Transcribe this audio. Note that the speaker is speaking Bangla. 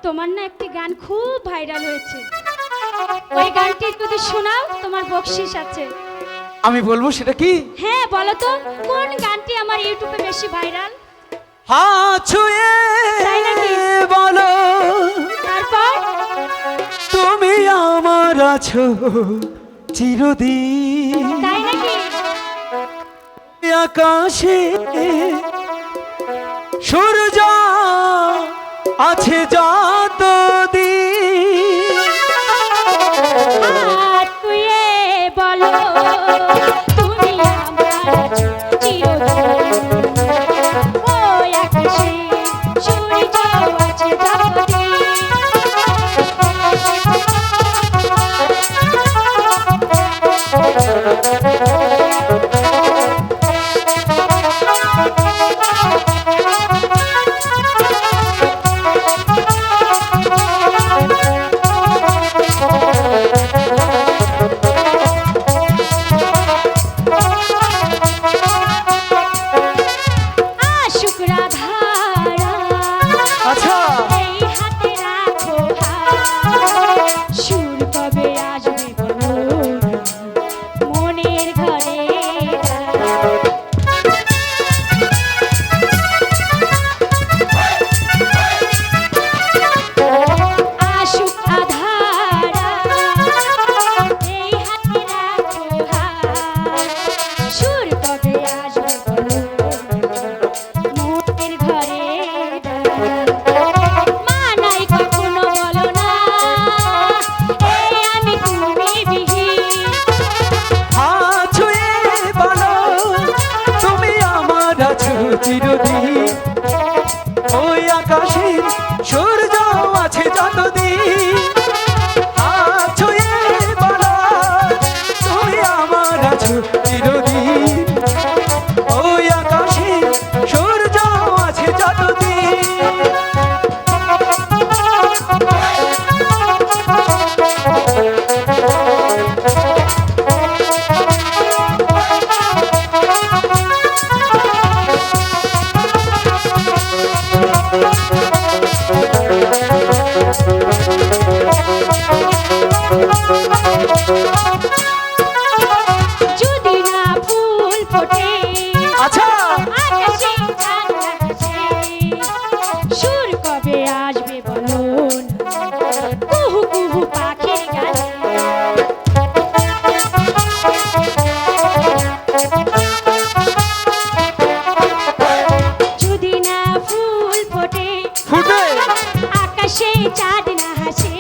তোমার না একটি গান খুব ভাইরাল হয়েছে, ওই গানটি যদি শোনাও তোমার বকশিশ আছে। আমি বলবো সেটা কি? হ্যাঁ বলো তো, কোন গানটি আমার ইউটিউবে বেশি ভাইরাল? হাত ছুঁয়ে তাই নাকি? বলো তারপর তুমি আমার আছো চিরদিন, তাই নাকি? আকাশে সূর্য আছে যতদিন। হাত ছুঁয়ে বলো তুমি আমার আছো চিরদিন, ওই আকাশে সূর্য আছে যতদিন। আশুক রাধারা আচ্ছা এই হাতে রাখো হাত, সুর কবে আসবে বলো মনের ঘরে। আশুক আধারা এই হাতে রাখো হাত, সুর কবে আসবে বলো মনের ঘরে। মানাই কখনো বলো না এই আমি তুমি বিহীন, হাত ছুঁয়ে বলো তুমি আমার আছো চিরদিন, ওই আকাশের সূর্য আছে যতদিন। হাত ছুঁয়ে বলো তুমি আমার আছো চিরদিন, ওই আকাশের সূর্য আছে যতদিন। যদি না ফুল ফোটে আচ্ছা আকাশে চাঁদ লাগাছে, সুর কবে আসবে বলো না কুহু কুহু পাখির গানে। যদি না ফুল ফোটে ফুটে আকাশে চাঁদ না হাসে,